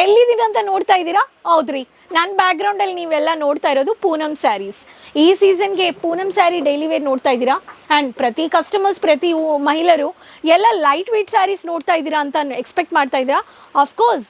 ಎಲ್ಲಿದ್ದೀರಾ ಅಂತ ನೋಡ್ತಾ ಇದ್ದೀರಾ? ಹೌದ್ರಿ, ನನ್ನ ಬ್ಯಾಕ್ಗ್ರೌಂಡಲ್ಲಿ ನೀವೆಲ್ಲ ನೋಡ್ತಾ ಇರೋದು ಪೂನಮ್ ಸ್ಯಾರೀಸ್. ಈ ಸೀಸನ್ಗೆ ಪೂನಮ್ ಸ್ಯಾರಿ ಡೈಲಿ ವೇರ್ ನೋಡ್ತಾ ಇದ್ದೀರಾ. ಆ್ಯಂಡ್ ಪ್ರತಿ ಕಸ್ಟಮರ್ಸ್, ಪ್ರತಿ ಮಹಿಳೆಯರು ಎಲ್ಲ ಲೈಟ್ ವೆಯ್ಟ್ ಸ್ಯಾರೀಸ್ ನೋಡ್ತಾ ಇದ್ದೀರಾ ಅಂತ ಎಕ್ಸ್ಪೆಕ್ಟ್ ಮಾಡ್ತಾ ಇದ್ದೀರಾ. ಅಫ್ಕೋರ್ಸ್,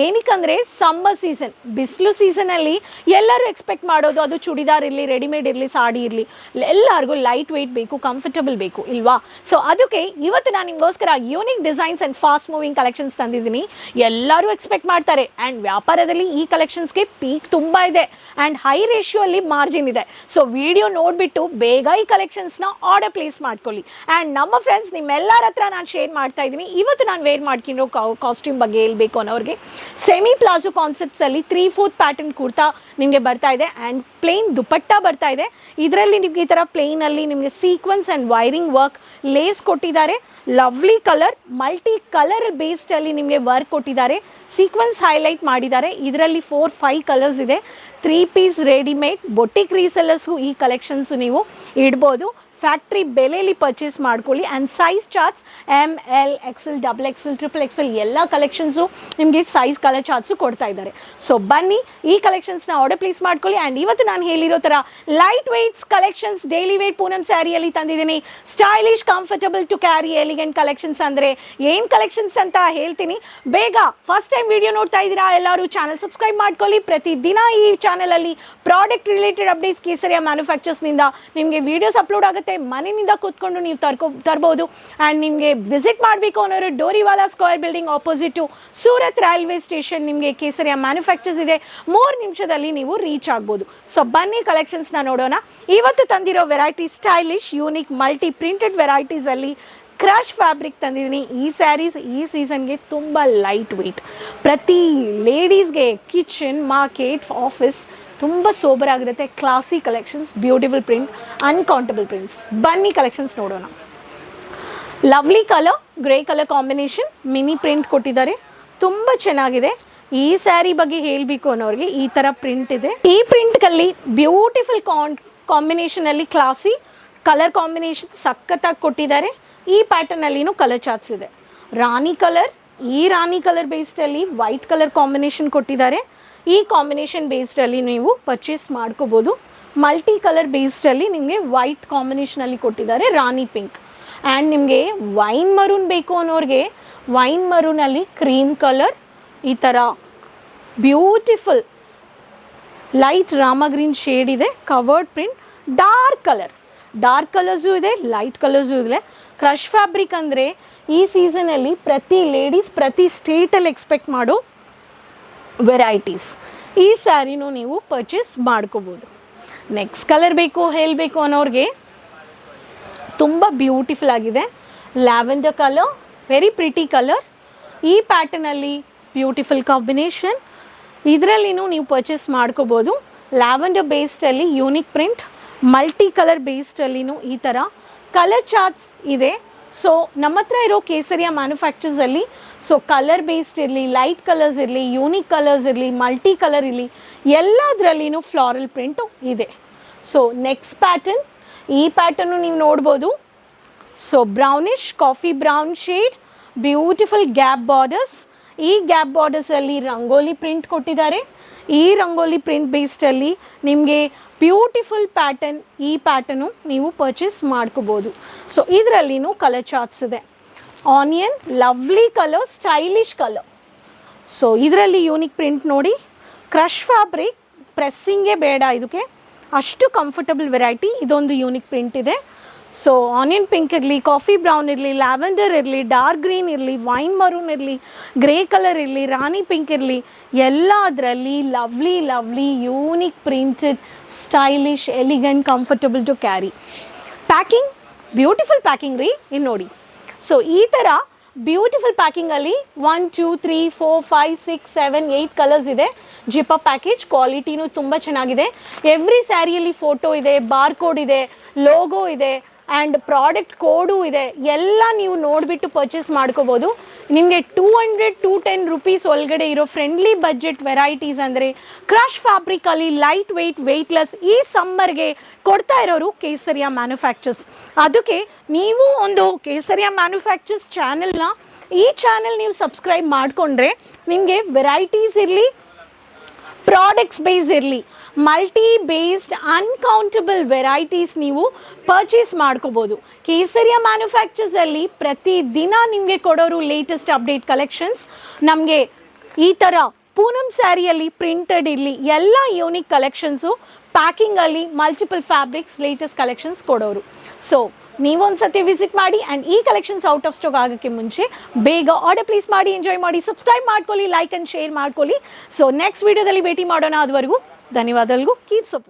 ಏನಕ್ಕಂದರೆ ಸಮ್ಮರ್ ಸೀಸನ್, ಬಿಸಿಲು ಸೀಸನಲ್ಲಿ ಎಲ್ಲರೂ ಎಕ್ಸ್ಪೆಕ್ಟ್ ಮಾಡೋದು ಅದು ಚೂಡಿದಾರ್ ಇರಲಿ, ರೆಡಿಮೇಡ್ ಇರಲಿ, ಸಾಡಿ ಇರಲಿ, ಎಲ್ಲರಿಗೂ ಲೈಟ್ ವೆಯ್ಟ್ ಬೇಕು, ಕಂಫರ್ಟಬಲ್ ಬೇಕು ಇಲ್ವಾ. ಸೊ ಅದಕ್ಕೆ ಇವತ್ತು ನಾನು ನಿಮಗೋಸ್ಕರ unique designs and fast moving collections ತಂದಿದ್ದೀನಿ. ಎಲ್ಲರೂ ಎಕ್ಸ್ಪೆಕ್ಟ್ ಮಾಡ್ತಾರೆ. ಆ್ಯಂಡ್ ವ್ಯಾಪಾರದಲ್ಲಿ ಈ ಕಲೆಕ್ಷನ್ಸ್ಗೆ ಪೀಕ್ ತುಂಬ ಇದೆ ಆ್ಯಂಡ್ ಹೈ ರೇಷಿಯೋ ಅಲ್ಲಿ ಮಾರ್ಜಿನ್ ಇದೆ. ಸೊ ವಿಡಿಯೋ ನೋಡಿಬಿಟ್ಟು ಬೇಗ ಈ ಕಲೆಕ್ಷನ್ಸ್ನ ಆರ್ಡರ್ ಪ್ಲೇಸ್ ಮಾಡ್ಕೊಳ್ಳಿ. ಆ್ಯಂಡ್ ನಮ್ಮ ಫ್ರೆಂಡ್ಸ್, ನಿಮ್ಮೆಲ್ಲರ ಹತ್ರ ನಾನು ಶೇರ್ ಮಾಡ್ತಾ ಇದ್ದೀನಿ. ಇವತ್ತು ನಾನು ವೇರ್ ಮಾಡ್ಕೊಂಡಿರೋ ಕಾಸ್ಟ್ಯೂಮ್ ಬಗ್ಗೆ ಹೇಳ್ಬೇಕು ಅನ್ನೋರಿಗೆ, ಸೆಮಿ ಪ್ಲಾಜೋ ಕಾನ್ಸೆಪ್ಟ್ಸಲ್ಲಿ 3/4 ಪ್ಯಾಟರ್ನ್ ಕುರ್ತಾ ನಿಮಗೆ ಬರ್ತಾ ಇದೆ ಆ್ಯಂಡ್ ಪ್ಲೇನ್ ದುಪಟ್ಟ ಬರ್ತಾ ಇದೆ. ಇದರಲ್ಲಿ ನಿಮಗೆ ಈ ಥರ ಪ್ಲೇನಲ್ಲಿ ನಿಮಗೆ sequence and wiring work, lace ಕೊಟ್ಟಿದ್ದಾರೆ. ಲವ್ಲಿ ಕಲರ್, ಮಲ್ಟಿ ಕಲರ್ ಬೇಸ್ಡಲ್ಲಿ ನಿಮಗೆ ವರ್ಕ್ ಕೊಟ್ಟಿದ್ದಾರೆ. ಸೀಕ್ವೆನ್ಸ್ ಹೈಲೈಟ್ ಮಾಡಿದ್ದಾರೆ. ಇದರಲ್ಲಿ 4-5 ಕಲರ್ಸ್ ಇದೆ. 3 ಪೀಸ್ ರೆಡಿಮೇಡ್ ಬೊಟಿಕ್ ರೀಸೆಲ್ಲರ್ಸ್ಗೂ ಈ ಕಲೆಕ್ಷನ್ಸು ನೀವು ಇಡ್ಬೋದು. ಫ್ಯಾಕ್ಟ್ರಿ ಬೆಲೆಯಲ್ಲಿ ಪರ್ಚೇಸ್ ಮಾಡ್ಕೊಳ್ಳಿ. And size charts ML, XL, XXL, XXL ಎಲ್ಲ ಕಲೆಕ್ಷನ್ಸು ನಿಮಗೆ ಸೈಜ್ ಕಲರ್ ಚಾರ್ಟ್ಸು ಕೊಡ್ತಾ ಇದ್ದಾರೆ. ಸೊ ಬನ್ನಿ, ಈ ಕಲೆಕ್ಷನ್ಸ್ನ ಆರ್ಡರ್ ಪ್ಲೇಸ್ ಮಾಡ್ಕೊಳ್ಳಿ. ಆ್ಯಂಡ್ ಇವತ್ತು ನಾನು ಹೇಳಿರೋ ಥರ light weights collections daily wear Poonam ಸ್ಯಾರಿಯಲ್ಲಿ ತಂದಿದ್ದೀನಿ. Stylish, comfortable to carry, elegant collections. ಅಂದರೆ ಏನು ಕಲೆಕ್ಷನ್ಸ್ ಅಂತ ಹೇಳ್ತೀನಿ. ಬೇಗ ಫಸ್ಟ್ ಟೈಮ್ ವಿಡಿಯೋ ನೋಡ್ತಾ ಇದ್ದೀರಾ ಎಲ್ಲರೂ ಚಾನಲ್ ಸಬ್ಸ್ಕ್ರೈಬ್ ಮಾಡ್ಕೊಳ್ಳಿ. ಪ್ರತಿದಿನ ಈ ಚಾನಲಲ್ಲಿ ಪ್ರಾಡಕ್ಟ್ ರಿಲೇಟೆಡ್ ಅಪ್ಡೇಟ್ಸ್ ಕೇಸರಿಯ ಮ್ಯಾನುಫ್ಯಾಕ್ಚರ್ಸ್ನಿಂದ ನಿಮಗೆ ವೀಡಿಯೋಸ್ ಅಪ್ಲೋಡ್ ಆಗುತ್ತೆ. ಮನೆಯಿಂದ ಕೂತ್ಕೊಂಡು ನೀವು ತರ್ಬೋದು. ಆ್ಯಂಡ್ ನಿಮಗೆ ವಿಸಿಟ್ ಮಾಡಬೇಕು ಅನ್ನೋರು Doriwala square building opposite Surat railway station ನಿಮಗೆ ಕೇಸರಿಯ ಮ್ಯಾನುಫ್ಯಾಕ್ಚರ್ಸ್ ಇದೆ. 3 ನಿಮಿಷದಲ್ಲಿ ನೀವು ರೀಚ್ ಆಗ್ಬೋದು. ಸೊ ಬನ್ನಿ ಕಲೆಕ್ಷನ್ಸ್ನ ನೋಡೋಣ. ಇವತ್ತು ತಂದಿರೋ variety stylish, unique, multi printed ವೆರೈಟೀಸಲ್ಲಿ ಕ್ರಶ್ ಫ್ಯಾಬ್ರಿಕ್ ತಂದಿದ್ದೀನಿ. ಈ ಸ್ಯಾರೀಸ್ ಈ ಸೀಸನ್ಗೆ ತುಂಬ ಲೈಟ್ ವೆಯ್ಟ್, ಪ್ರತಿ ಲೇಡೀಸ್ಗೆ ಕಿಚನ್, ಮಾರ್ಕೆಟ್, ಆಫೀಸ್ ತುಂಬ ಸೋಬರ್ ಆಗಿರುತ್ತೆ. Classy collections, beautiful print, uncountable prints. ಬನ್ನಿ ಕಲೆಕ್ಷನ್ಸ್ ನೋಡೋಣ. Lovely colour, grey colour combination, mini print ಕೊಟ್ಟಿದ್ದಾರೆ. ತುಂಬ ಚೆನ್ನಾಗಿದೆ. ಈ ಸ್ಯಾರಿ ಬಗ್ಗೆ ಹೇಳಬೇಕು ಅನ್ನೋರಿಗೆ ಈ ಥರ ಪ್ರಿಂಟ್ ಇದೆ. ಈ ಪ್ರಿಂಟ್ಗಲ್ಲಿ ಬ್ಯೂಟಿಫುಲ್ ಕಾಂಬಿನೇಷನಲ್ಲಿ ಕ್ಲಾಸಿ ಕಲರ್ ಕಾಂಬಿನೇಷನ್ ಸಖತ್ತಾಗಿ ಕೊಟ್ಟಿದ್ದಾರೆ. ಈ ಪ್ಯಾಟರ್ನಲ್ಲಿನೂ ಕಲರ್ ಚಾರ್ಟ್ಸ್ ಇದೆ. ರಾಣಿ ಕಲರ್, ಈ ರಾಣಿ ಕಲರ್ ಬೇಸ್ಡಲ್ಲಿ ವೈಟ್ ಕಲರ್ ಕಾಂಬಿನೇಷನ್ ಕೊಟ್ಟಿದ್ದಾರೆ. ಈ ಕಾಂಬಿನೇಷನ್ ಬೇಸ್ಡಲ್ಲಿ ನೀವು ಪರ್ಚೇಸ್ ಮಾಡ್ಕೋಬೋದು. ಮಲ್ಟಿ ಕಲರ್ ಬೇಸ್ಡಲ್ಲಿ ನಿಮಗೆ ವೈಟ್ ಕಾಂಬಿನೇಷನಲ್ಲಿ ಕೊಟ್ಟಿದ್ದಾರೆ. ರಾಣಿ ಪಿಂಕ್ ಆ್ಯಂಡ್ ನಿಮಗೆ ವೈನ್ ಮರೂನ್ ಬೇಕು ಅನ್ನೋರಿಗೆ ವೈನ್ ಮರೂನಲ್ಲಿ ಕ್ರೀಮ್ ಕಲರ್, ಈ ಥರ beautiful light Rama green shade ಇದೆ. ಕವರ್ಡ್ ಪ್ರಿಂಟ್, ಡಾರ್ಕ್ ಕಲರ್ಸು ಇದೆ, ಲೈಟ್ ಕಲರ್ಸು ಇದೆ. ಕ್ರಶ್ ಫ್ಯಾಬ್ರಿಕ್ ಅಂದರೆ ಈ ಸೀಸನಲ್ಲಿ ಪ್ರತಿ ಲೇಡೀಸ್ ಪ್ರತಿ ಸ್ಟೇಟಲ್ಲಿ ಎಕ್ಸ್ಪೆಕ್ಟ್ ಮಾಡೋ ವೆರೈಟೀಸ್. ಈ ಸ್ಯಾರಿನೂ ನೀವು ಪರ್ಚೇಸ್ ಮಾಡ್ಕೋಬೋದು. ನೆಕ್ಸ್ಟ್ ಕಲರ್ ಹೇಳಬೇಕು ಅನ್ನೋರಿಗೆ ತುಂಬ ಬ್ಯೂಟಿಫುಲ್ ಆಗಿದೆ. Lavender colour, very pretty colour. ಈ ಪ್ಯಾಟರ್ನಲ್ಲಿ ಬ್ಯೂಟಿಫುಲ್ ಕಾಂಬಿನೇಷನ್. ಇದರಲ್ಲಿನೂ ನೀವು ಪರ್ಚೇಸ್ ಮಾಡ್ಕೋಬೋದು. ಲ್ಯಾವೆಂಡರ್ ಬೇಸ್ಡಲ್ಲಿ ಯೂನಿಕ್ ಪ್ರಿಂಟ್, ಮಲ್ಟಿ ಕಲರ್ ಬೇಸ್ಡಲ್ಲಿನೂ ಈ ಥರ ಕಲರ್ ಚಾರ್ಟ್ಸ್ ಇದೆ. ಸೊ ನಮ್ಮ ಹತ್ರ ಇರೋ ಕೇಸರಿಯ ಮ್ಯಾನುಫ್ಯಾಕ್ಚರ್ಸಲ್ಲಿ ಸೊ ಕಲರ್ ಬೇಸ್ಡ್ ಇರಲಿ, ಲೈಟ್ ಕಲರ್ಸ್ ಇರಲಿ, ಯೂನಿಕ್ ಕಲರ್ಸ್ ಇರಲಿ, ಮಲ್ಟಿ ಕಲರ್ ಇರಲಿ, ಎಲ್ಲದರಲ್ಲಿನೂ ಫ್ಲಾರಲ್ ಪ್ರಿಂಟು ಇದೆ. ಸೊ ನೆಕ್ಸ್ಟ್ ಪ್ಯಾಟರ್ನ್, ಈ ಪ್ಯಾಟರ್ನು ನೀವು ನೋಡ್ಬೋದು. So brownish, coffee brown shade, beautiful gap borders. ಈ ಗ್ಯಾಪ್ ಬಾರ್ಡರ್ಸಲ್ಲಿ ರಂಗೋಲಿ ಪ್ರಿಂಟ್ ಕೊಟ್ಟಿದ್ದಾರೆ. ಈ ರಂಗೋಲಿ ಪ್ರಿಂಟ್ ಬೇಸ್ಡಲ್ಲಿ ನಿಮಗೆ ಬ್ಯೂಟಿಫುಲ್ ಪ್ಯಾಟರ್ನ್, ಈ ಪ್ಯಾಟರ್ನು ನೀವು ಪರ್ಚೇಸ್ ಮಾಡ್ಕೋಬೋದು. ಸೊ ಇದರಲ್ಲಿನೂ ಕಲರ್ ಚಾರ್ಟ್ಸ್ ಇದೆ. Onion, lovely colour, stylish colour. So ಇದರಲ್ಲಿ ಯೂನಿಕ್ ಪ್ರಿಂಟ್ ನೋಡಿ. ಕ್ರಶ್ ಫ್ಯಾಬ್ರಿಕ್, ಪ್ರೆಸ್ಸಿಂಗೇ ಬೇಡ ಇದಕ್ಕೆ, ಅಷ್ಟು ಕಂಫರ್ಟಬಲ್ ವೆರೈಟಿ. ಇದೊಂದು ಯೂನಿಕ್ ಪ್ರಿಂಟ್ ಇದೆ. ಸೊ ಆನಿಯನ್ ಪಿಂಕ್ ಇರಲಿ, ಕಾಫಿ ಬ್ರೌನ್ ಇರಲಿ, ಲ್ಯಾವೆಂಡರ್ ಇರಲಿ, ಡಾರ್ಕ್ ಗ್ರೀನ್ ಇರಲಿ, ವೈನ್ ಮರೂನ್ ಇರಲಿ, ಗ್ರೇ ಕಲರ್ ಇರಲಿ, ರಾಣಿ ಪಿಂಕ್ ಇರಲಿ, ಎಲ್ಲ ಅದರಲ್ಲಿ lovely unique printed, stylish, elegant, comfortable to carry. Packing, beautiful packing ರೀ. ಇನ್ನು ನೋಡಿ. ಸೊ ಈ ಥರ ಬ್ಯೂಟಿಫುಲ್ ಪ್ಯಾಕಿಂಗಲ್ಲಿ 1 2 3 4 5 6 7 8 ಕಲರ್ಸ್ ಇದೆ. ಜಿಪ್ ಅಪ್ ಪ್ಯಾಕೇಜ್, ಕ್ವಾಲಿಟಿನೂ ತುಂಬ ಚೆನ್ನಾಗಿದೆ. ಎವ್ರಿ ಸ್ಯಾರಿಯಲ್ಲಿ ಫೋಟೋ ಇದೆ, ಬಾರ್ ಕೋಡ್ ಇದೆ, ಲೋಗೋ ಇದೆ ಆ್ಯಂಡ್ ಪ್ರಾಡಕ್ಟ್ ಕೋಡು ಇದೆ. ಎಲ್ಲ ನೀವು ನೋಡಿಬಿಟ್ಟು ಪರ್ಚೇಸ್ ಮಾಡ್ಕೋಬೋದು. ನಿಮಗೆ 200-210 ರುಪೀಸ್ ಒಳಗಡೆ ಇರೋ ಫ್ರೆಂಡ್ಲಿ ಬಜೆಟ್ ವೆರೈಟೀಸ್ ಅಂದರೆ ಕ್ರಶ್ ಫ್ಯಾಬ್ರಿಕಲ್ಲಿ ಲೈಟ್ ವೆಯ್ಟ್, ವೆಯ್ಟ್ಲೆಸ್ ಈ ಸಮ್ಮರ್ಗೆ ಕೊಡ್ತಾ ಇರೋರು ಕೇಸರಿಯ ಮ್ಯಾನುಫ್ಯಾಕ್ಚರ್ಸ್. ಅದಕ್ಕೆ ನೀವು ಒಂದು ಕೇಸರಿಯ ಮ್ಯಾನುಫ್ಯಾಕ್ಚರ್ಸ್ ಚಾನೆಲ್ನ ಈ ಚಾನೆಲ್ ನೀವು ಸಬ್ಸ್ಕ್ರೈಬ್ ಮಾಡಿಕೊಂಡ್ರೆ ನಿಮಗೆ ವೆರೈಟೀಸ್ ಇರಲಿ, ಪ್ರಾಡಕ್ಟ್ಸ್ ಬೇಸ್ ಇರಲಿ, ಮಲ್ಟಿ ಬೇಸ್ಡ್ ಅನ್ಕೌಂಟಬಲ್ ವೆರೈಟೀಸ್ ನೀವು ಪರ್ಚೇಸ್ ಮಾಡ್ಕೋಬೋದು. ಕೇಸರಿಯ ಮ್ಯಾನುಫ್ಯಾಕ್ಚರ್ಸಲ್ಲಿ ಪ್ರತಿದಿನ ನಿಮಗೆ ಕೊಡೋರು ಲೇಟೆಸ್ಟ್ ಅಪ್ಡೇಟ್ ಕಲೆಕ್ಷನ್ಸ್. ನಮಗೆ ಈ ಥರ ಪೂನಮ್ ಸ್ಯಾರಿಯಲ್ಲಿ ಪ್ರಿಂಟೆಡ್ ಇರಲಿ ಎಲ್ಲ ಯೂನಿಕ್ ಕಲೆಕ್ಷನ್ಸು, ಪ್ಯಾಕಿಂಗಲ್ಲಿ ಮಲ್ಟಿಪಲ್ ಫ್ಯಾಬ್ರಿಕ್ಸ್ ಲೇಟೆಸ್ಟ್ ಕಲೆಕ್ಷನ್ಸ್ ಕೊಡೋರು. ಸೊ ನೀವೊಂದ್ಸತಿ ವಿಸಿಟ್ ಮಾಡಿ ಆ್ಯಂಡ್ ಈ ಕಲೆಕ್ಷನ್ಸ್ ಔಟ್ ಆಫ್ ಸ್ಟಾಕ್ ಆಗೋಕ್ಕೆ ಮುಂಚೆ ಬೇಗ ಆರ್ಡರ್ ಪ್ಲೇಸ್ ಮಾಡಿ, ಎಂಜಾಯ್ ಮಾಡಿ, ಸಬ್ಸ್ಕ್ರೈಬ್ ಮಾಡ್ಕೊಳ್ಳಿ, ಲೈಕ್ ಆ್ಯಂಡ್ ಶೇರ್ ಮಾಡ್ಕೊಳ್ಳಿ. ಸೊ ನೆಕ್ಸ್ಟ್ ವೀಡಿಯೋದಲ್ಲಿ ಭೇಟಿ ಮಾಡೋಣ. ಅದುವರೆಗೂ ಧನ್ಯವಾದಗಳು. Keep support.